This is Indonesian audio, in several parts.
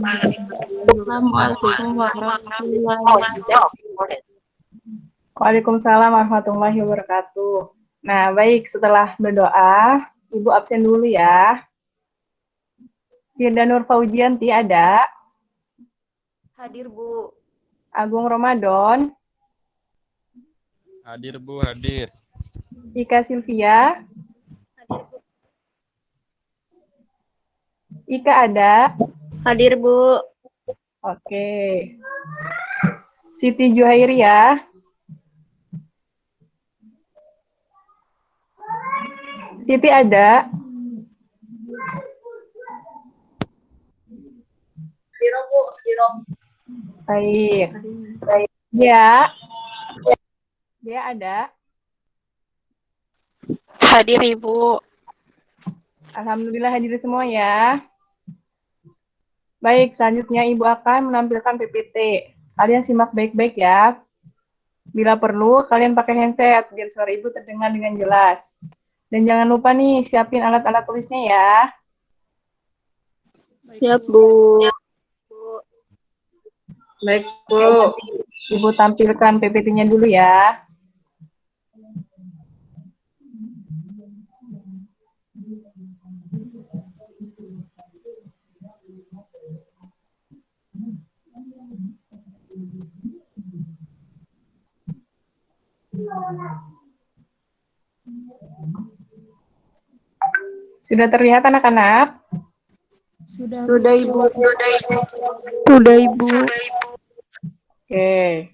Assalamualaikum warahmatullahi wabarakatuh. Waalaikumsalam warahmatullahi wabarakatuh. Nah, baik, setelah berdoa, Ibu absen dulu ya. Firda Nur Faujianti ada. Hadir, Bu. Agung Ramadan. Hadir, Bu, hadir. Ika Silvia. Hadir, Bu. Ika ada. Hadir, Bu. Oke. Siti Juhairia. Siti ada. Hadir, Bu. Hadir. Baik. Ya. Dia ada. Hadir, Ibu. Alhamdulillah hadir semua ya. Baik, selanjutnya Ibu akan menampilkan PPT. Kalian simak baik-baik ya. Bila perlu, kalian pakai handset biar suara Ibu terdengar dengan jelas. Dan jangan lupa nih, siapin alat-alat tulisnya ya. Siap, Bu. Baik, Bu. Ibu tampilkan PPT-nya dulu ya. Sudah terlihat anak-anak? Sudah, Ibu. Sudah, Ibu. Oke.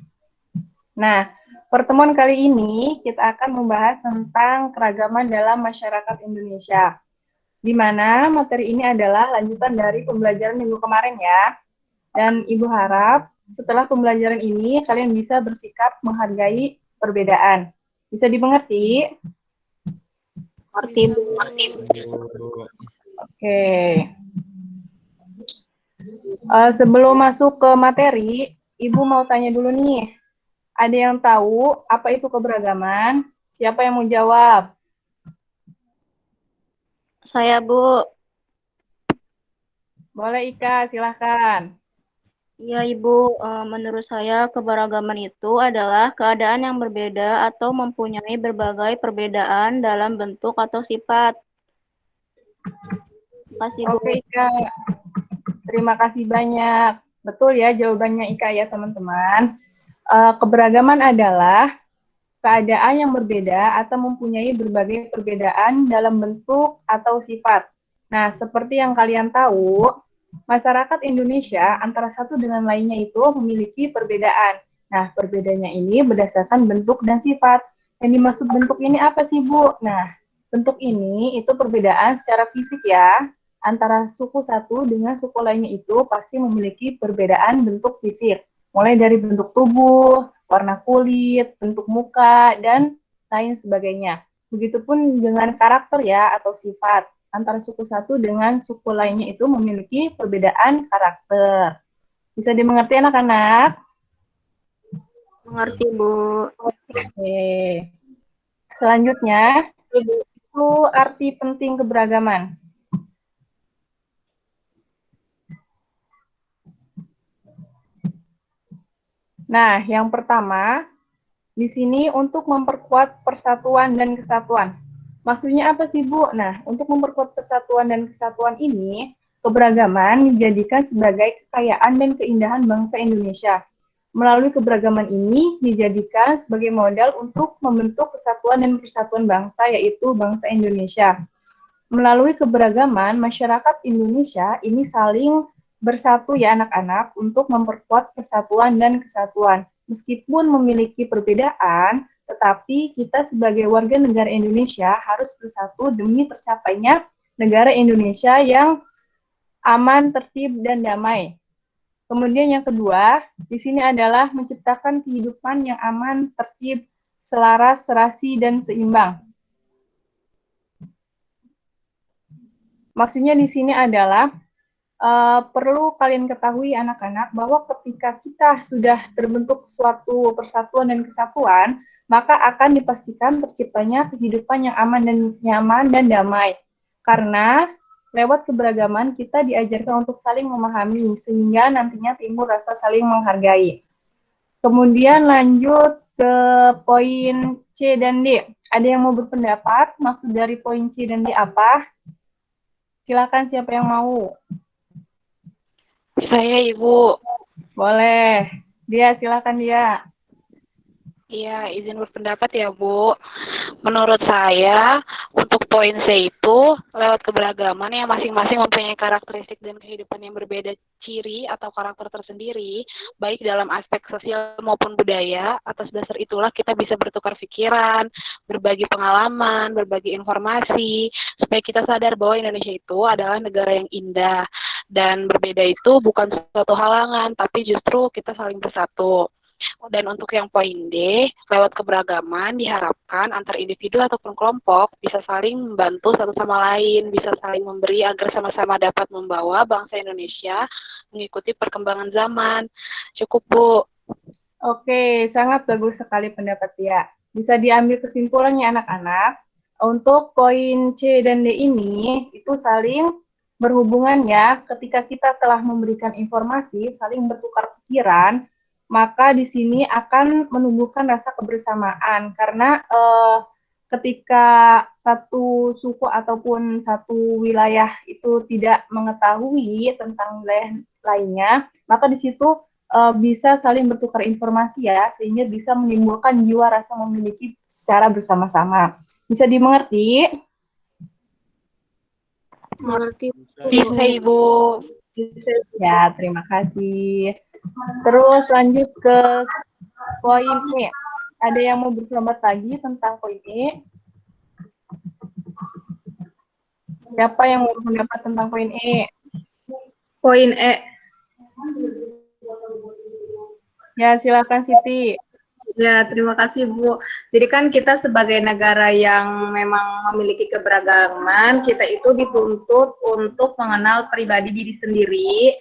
Nah, pertemuan kali ini kita akan membahas tentang keragaman dalam masyarakat Indonesia. Di mana materi ini adalah lanjutan dari pembelajaran minggu kemarin ya. Dan Ibu harap setelah pembelajaran ini kalian bisa bersikap menghargai perbedaan. Bisa dimengerti? Ngerti, Bu. Oke. Sebelum masuk ke materi, Ibu mau tanya dulu nih. Ada yang tahu apa itu keberagaman? Siapa yang mau jawab? Saya, Bu. Boleh Ika, silahkan. Iya, Ibu. Menurut saya, keberagaman itu adalah keadaan yang berbeda atau mempunyai berbagai perbedaan dalam bentuk atau sifat. Terima kasih, Bu. Oke Ika, terima kasih banyak. Betul ya jawabannya Ika ya teman-teman. Keberagaman adalah keadaan yang berbeda atau mempunyai berbagai perbedaan dalam bentuk atau sifat. Nah, seperti yang kalian tahu, masyarakat Indonesia antara satu dengan lainnya itu memiliki perbedaan. Nah, perbedaannya ini berdasarkan bentuk dan sifat. Yang dimaksud bentuk ini apa sih, Bu? Nah, bentuk ini itu perbedaan secara fisik ya. Antara suku satu dengan suku lainnya itu pasti memiliki perbedaan bentuk fisik. Mulai dari bentuk tubuh, warna kulit, bentuk muka, dan lain sebagainya. Begitupun dengan karakter ya atau sifat. Antara suku satu dengan suku lainnya itu memiliki perbedaan karakter. Bisa dimengerti anak-anak? Mengerti, Bu. Oke. Selanjutnya, itu arti penting keberagaman. Nah, yang pertama, di sini untuk memperkuat persatuan dan kesatuan. Maksudnya apa sih, Bu? Nah, untuk memperkuat persatuan dan kesatuan ini, keberagaman dijadikan sebagai kekayaan dan keindahan bangsa Indonesia. Melalui keberagaman ini dijadikan sebagai modal untuk membentuk kesatuan dan persatuan bangsa, yaitu bangsa Indonesia. Melalui keberagaman, masyarakat Indonesia ini saling bersatu ya anak-anak untuk memperkuat persatuan dan kesatuan. Meskipun memiliki perbedaan, tetapi kita sebagai warga negara Indonesia harus bersatu demi tercapainya negara Indonesia yang aman, tertib, dan damai. Kemudian yang kedua, di sini adalah menciptakan kehidupan yang aman, tertib, selaras, serasi, dan seimbang. Maksudnya di sini adalah perlu kalian ketahui anak-anak bahwa ketika kita sudah terbentuk suatu persatuan dan kesatuan, maka akan dipastikan terciptanya kehidupan yang aman dan nyaman dan damai. Karena lewat keberagaman kita diajarkan untuk saling memahami sehingga nantinya timbul rasa saling menghargai. Kemudian lanjut ke poin C dan D. Ada yang mau berpendapat? Maksud dari poin C dan D apa? Silakan siapa yang mau. Saya Ibu. Boleh. Dia, silakan dia. Iya, izin berpendapat ya Bu. Menurut saya, untuk poin C itu, lewat keberagaman yang masing-masing mempunyai karakteristik dan kehidupan yang berbeda ciri atau karakter tersendiri, baik dalam aspek sosial maupun budaya, atas dasar itulah kita bisa bertukar pikiran, berbagi pengalaman, berbagi informasi, supaya kita sadar bahwa Indonesia itu adalah negara yang indah, dan berbeda itu bukan suatu halangan, tapi justru kita saling bersatu. Dan untuk yang poin D, lewat keberagaman diharapkan antar individu ataupun kelompok bisa saling membantu satu sama lain, bisa saling memberi agar sama-sama dapat membawa bangsa Indonesia mengikuti perkembangan zaman. Cukup, Bu. Oke, sangat bagus sekali pendapat dia. Bisa diambil kesimpulannya anak-anak, untuk poin C dan D ini itu saling berhubungan ya, ketika kita telah memberikan informasi, saling bertukar pikiran, maka di sini akan menumbuhkan rasa kebersamaan karena ketika satu suku ataupun satu wilayah itu tidak mengetahui tentang wilayah lainnya, maka di situ bisa saling bertukar informasi ya, sehingga bisa menimbulkan jiwa rasa memiliki secara bersama-sama. Bisa dimengerti? Mengerti. Bisa, Ibu. Ya, terima kasih. Terus lanjut ke poin E. Ada yang mau berpendapat lagi tentang poin E? Siapa yang mau berpendapat tentang poin E? Poin E. Ya, silakan Siti. Ya, terima kasih Bu. Jadi kan kita sebagai negara yang memang memiliki keberagaman, kita itu dituntut untuk mengenal pribadi diri sendiri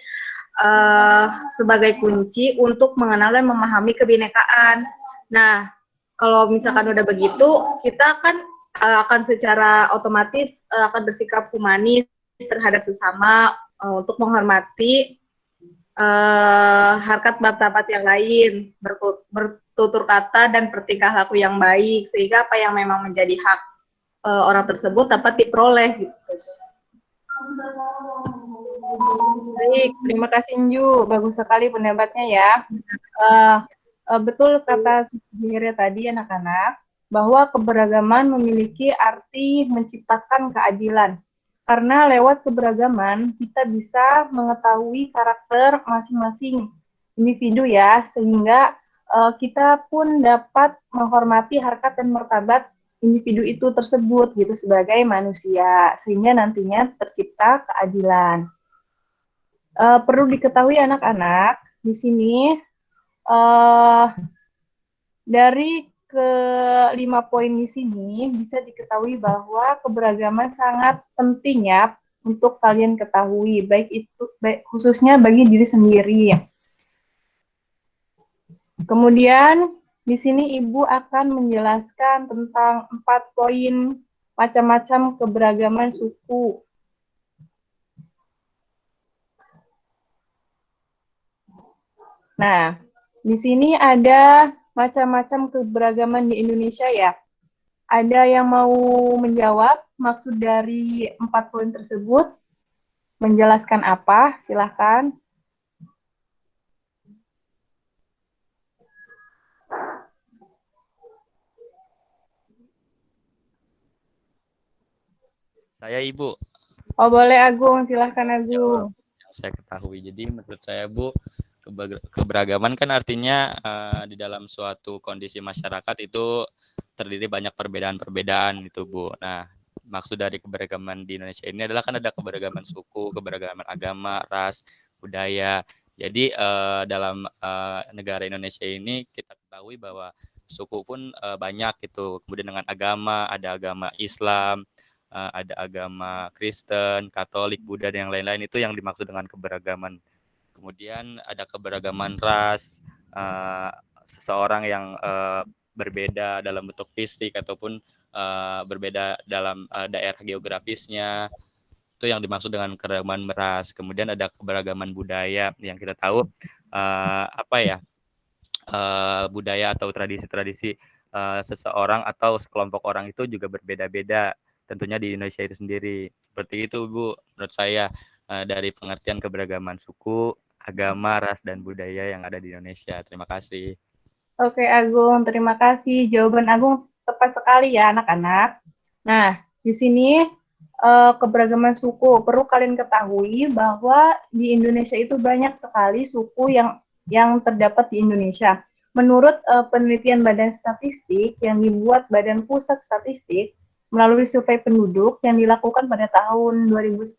sebagai kunci untuk mengenal dan memahami kebinekaan. Nah, kalau misalkan udah begitu, kita kan akan secara otomatis akan bersikap humanis terhadap sesama untuk menghormati harkat martabat yang lain, bertutur kata dan bertingkah laku yang baik, sehingga apa yang memang menjadi hak orang tersebut dapat diperoleh gitu. Baik, terima kasih Inju. Bagus sekali pendapatnya ya. Betul kata Sihir tadi anak-anak, bahwa keberagaman memiliki arti menciptakan keadilan. Karena lewat keberagaman kita bisa mengetahui karakter masing-masing individu ya, sehingga kita pun dapat menghormati harkat dan martabat individu itu tersebut gitu sebagai manusia, sehingga nantinya tercipta keadilan. Perlu diketahui anak-anak, di sini dari kelima poin di sini bisa diketahui bahwa keberagaman sangat penting ya untuk kalian ketahui, baik khususnya bagi diri sendiri. Kemudian di sini Ibu akan menjelaskan tentang 4 poin macam-macam keberagaman suku. Nah, di sini ada macam-macam keberagaman di Indonesia ya. Ada yang mau menjawab maksud dari 4 poin tersebut? Menjelaskan apa? Silahkan. Saya Ibu. Oh boleh Agung, silahkan Agung. Yang saya ketahui. Jadi menurut saya Bu, keberagaman kan artinya di dalam suatu kondisi masyarakat itu terdiri banyak perbedaan-perbedaan itu Bu. Nah, maksud dari keberagaman di Indonesia ini adalah kan ada keberagaman suku, keberagaman agama, ras, budaya. Jadi dalam negara Indonesia ini kita ketahui bahwa suku pun banyak gitu. Kemudian dengan agama, ada agama Islam, ada agama Kristen, Katolik, Buddha, dan yang lain-lain, itu yang dimaksud dengan keberagaman. Kemudian ada keberagaman ras, seseorang yang berbeda dalam bentuk fisik ataupun berbeda dalam daerah geografisnya. Itu yang dimaksud dengan keragaman ras. Kemudian ada keberagaman budaya yang kita tahu budaya atau tradisi-tradisi seseorang atau sekelompok orang itu juga berbeda-beda. Tentunya di Indonesia itu sendiri. Seperti itu, Bu, menurut saya dari pengertian keberagaman suku, agama, ras, dan budaya yang ada di Indonesia. Terima kasih. Oke, Agung, terima kasih. Jawaban Agung tepat sekali ya, anak-anak. Nah, di sini keberagaman suku. Perlu kalian ketahui bahwa di Indonesia itu banyak sekali suku yang terdapat di Indonesia. Menurut penelitian Badan Statistik yang dibuat Badan Pusat Statistik melalui survei penduduk yang dilakukan pada tahun 2010,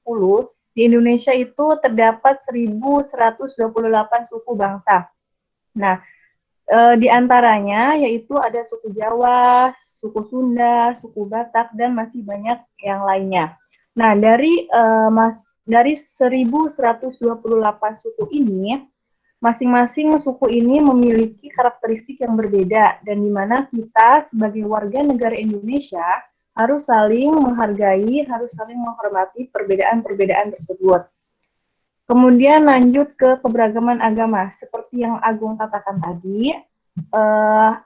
di Indonesia itu terdapat 1.128 suku bangsa. Nah, di antaranya yaitu ada suku Jawa, suku Sunda, suku Batak, dan masih banyak yang lainnya. Nah, dari 1.128 suku ini, masing-masing suku ini memiliki karakteristik yang berbeda, dan di mana kita sebagai warga negara Indonesia harus saling menghargai, harus saling menghormati perbedaan-perbedaan tersebut. Kemudian lanjut ke keberagaman agama. Seperti yang Agung katakan tadi,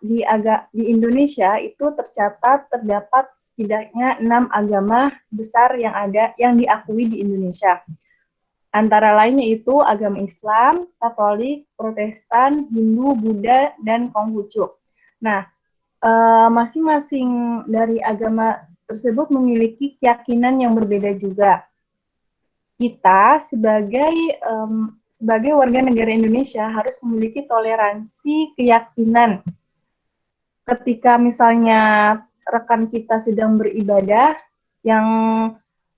di Indonesia itu terdapat setidaknya 6 agama besar yang diakui di Indonesia. Antara lainnya itu agama Islam, Katolik, Protestan, Hindu, Buddha, dan Konghucu. Nah, masing-masing dari agama tersebut memiliki keyakinan yang berbeda juga. Kita sebagai warga negara Indonesia harus memiliki toleransi keyakinan. Ketika misalnya rekan kita sedang beribadah yang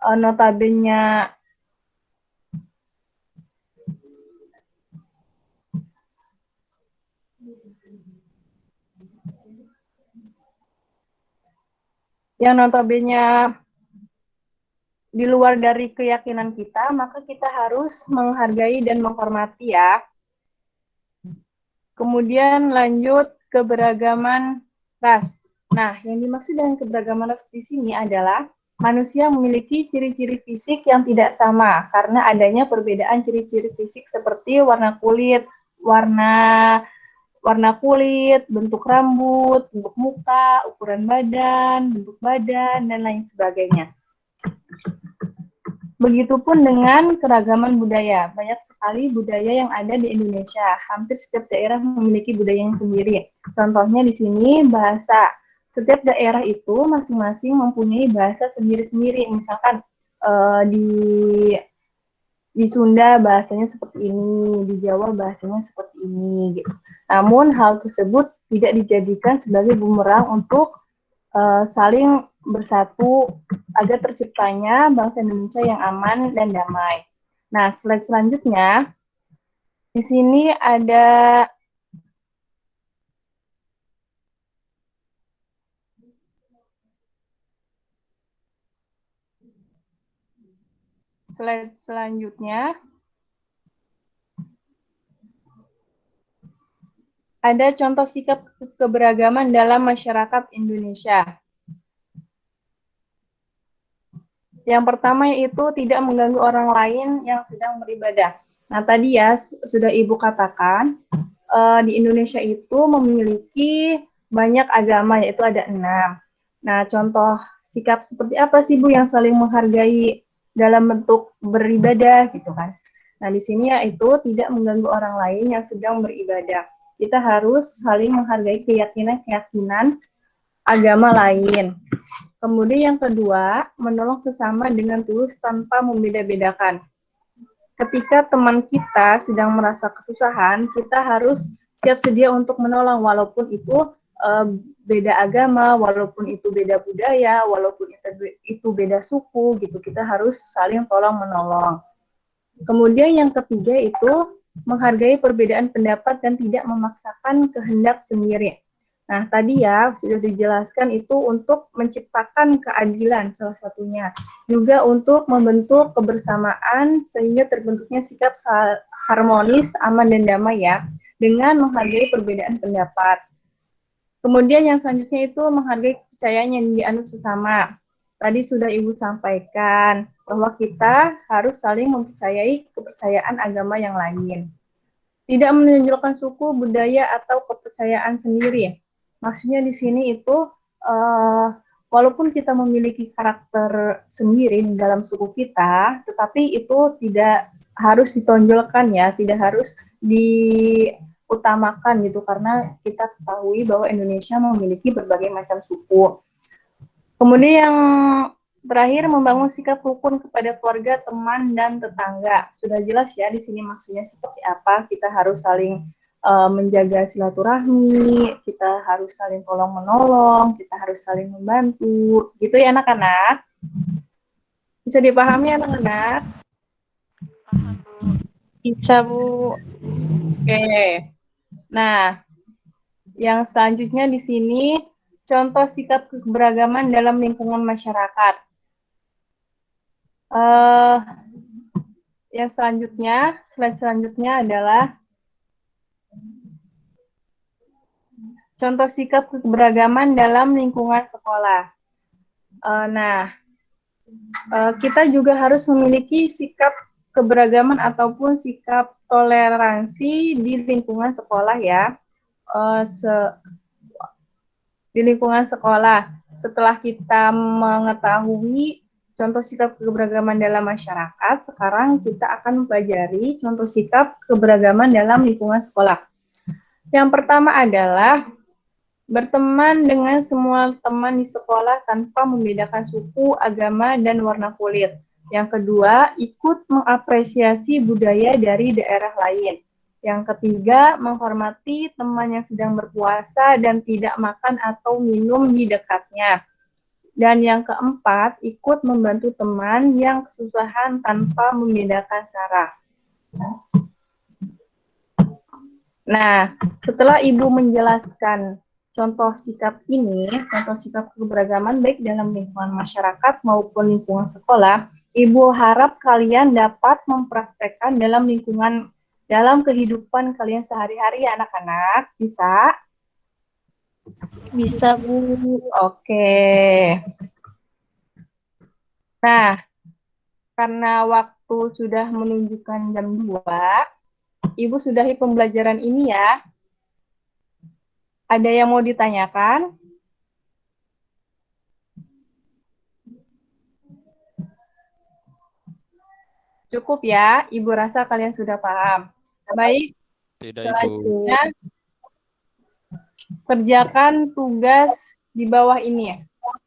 notabene di luar dari keyakinan kita, maka kita harus menghargai dan menghormati ya. Kemudian lanjut keberagaman ras. Nah, yang dimaksud dengan keberagaman ras di sini adalah manusia memiliki ciri-ciri fisik yang tidak sama karena adanya perbedaan ciri-ciri fisik seperti warna kulit, bentuk rambut, bentuk muka, ukuran badan, bentuk badan, dan lain sebagainya. Begitupun dengan keragaman budaya. Banyak sekali budaya yang ada di Indonesia. Hampir setiap daerah memiliki budaya yang sendiri. Contohnya di sini bahasa. Setiap daerah itu masing-masing mempunyai bahasa sendiri-sendiri. Misalkan di Sunda bahasanya seperti ini, di Jawa bahasanya seperti ini. Gitu. Namun hal tersebut tidak dijadikan sebagai bumerang untuk saling bersatu agar terciptanya bangsa Indonesia yang aman dan damai. Nah, slide selanjutnya, di sini ada slide selanjutnya. Ada contoh sikap keberagaman dalam masyarakat Indonesia. Yang pertama yaitu tidak mengganggu orang lain yang sedang beribadah. Nah, tadi ya sudah Ibu katakan, di Indonesia itu memiliki banyak agama, yaitu ada 6. Nah, contoh sikap seperti apa sih Bu yang saling menghargai dalam bentuk beribadah gitu kan? Nah, di sini yaitu tidak mengganggu orang lain yang sedang beribadah. Kita harus saling menghargai keyakinan-keyakinan agama lain. Kemudian yang kedua, menolong sesama dengan tulus tanpa membeda-bedakan. Ketika teman kita sedang merasa kesusahan, kita harus siap sedia untuk menolong, walaupun itu beda agama, walaupun itu beda budaya, walaupun itu beda suku, gitu. Kita harus saling tolong-menolong. Kemudian yang ketiga itu menghargai perbedaan pendapat dan tidak memaksakan kehendak sendiri. Nah, tadi ya sudah dijelaskan itu untuk menciptakan keadilan salah satunya. Juga untuk membentuk kebersamaan sehingga terbentuknya sikap harmonis, aman dan damai ya, dengan menghargai perbedaan pendapat. Kemudian yang selanjutnya itu menghargai kepercayaan yang dianut sesama. Tadi sudah Ibu sampaikan. bahwa kita harus saling mempercayai kepercayaan agama yang lain. Tidak menonjolkan suku, budaya, atau kepercayaan sendiri. Maksudnya di sini itu, walaupun kita memiliki karakter sendiri dalam suku kita, tetapi itu tidak harus ditonjolkan ya, tidak harus diutamakan gitu, karena kita ketahui bahwa Indonesia memiliki berbagai macam suku. Kemudian yang terakhir, membangun sikap rukun kepada keluarga, teman, dan tetangga. Sudah jelas ya di sini maksudnya seperti apa. Kita harus saling menjaga silaturahmi, kita harus saling tolong-menolong, kita harus saling membantu. Gitu ya anak-anak? Bisa dipahami anak-anak? Bisa, Bu. Oke. Nah, yang selanjutnya di sini contoh sikap keberagaman dalam lingkungan masyarakat. Yang selanjutnya, slide selanjutnya adalah contoh sikap keberagaman dalam lingkungan sekolah. Kita juga harus memiliki sikap keberagaman ataupun sikap toleransi di lingkungan sekolah ya. Di lingkungan sekolah, setelah kita mengetahui contoh sikap keberagaman dalam masyarakat, sekarang kita akan mempelajari contoh sikap keberagaman dalam lingkungan sekolah. Yang pertama adalah berteman dengan semua teman di sekolah tanpa membedakan suku, agama, dan warna kulit. Yang kedua, ikut mengapresiasi budaya dari daerah lain. Yang ketiga, menghormati teman yang sedang berpuasa dan tidak makan atau minum di dekatnya. Dan yang keempat, ikut membantu teman yang kesusahan tanpa membedakan sara. Nah, setelah Ibu menjelaskan contoh sikap ini, contoh sikap keberagaman baik dalam lingkungan masyarakat maupun lingkungan sekolah, Ibu harap kalian dapat mempraktekkan dalam kehidupan kalian sehari-hari ya anak-anak. Bisa? Bisa, Bu. Oke. Nah, karena waktu sudah menunjukkan jam 2, Ibu sudahi pembelajaran ini ya. Ada yang mau ditanyakan? Cukup ya, Ibu rasa kalian sudah paham. Baik, selanjutnya kerjakan tugas di bawah ini ya.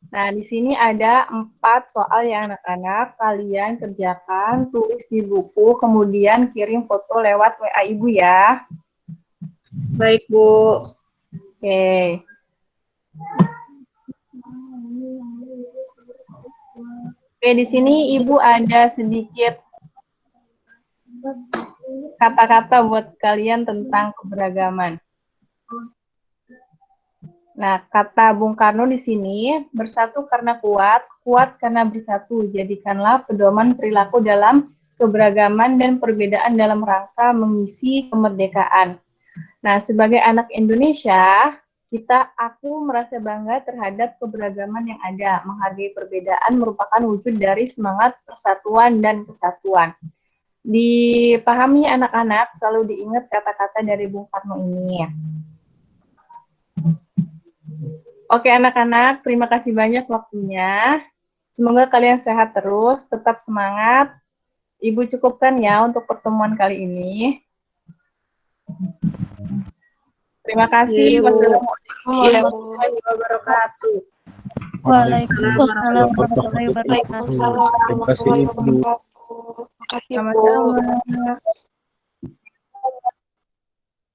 Nah, di sini ada 4 soal ya anak-anak. Kalian kerjakan, tulis di buku, kemudian kirim foto lewat WA Ibu ya. Baik, Bu. Oke. Oke, di sini Ibu ada sedikit kata-kata buat kalian tentang keberagaman. Nah, kata Bung Karno di sini, bersatu karena kuat, kuat karena bersatu. Jadikanlah pedoman perilaku dalam keberagaman dan perbedaan dalam rangka mengisi kemerdekaan. Nah, sebagai anak Indonesia, aku merasa bangga terhadap keberagaman yang ada. Menghargai perbedaan merupakan wujud dari semangat persatuan dan kesatuan. Dipahami anak-anak, selalu diingat kata-kata dari Bung Karno ini. Oke anak-anak, terima kasih banyak waktunya. Semoga kalian sehat terus, tetap semangat. Ibu cukupkan ya untuk pertemuan kali ini. Terima kasih. Wassalamualaikum warahmatullahi wabarakatuh. Waalaikumsalam warahmatullahi wabarakatuh. Terima kasih, Bu. Sama-sama.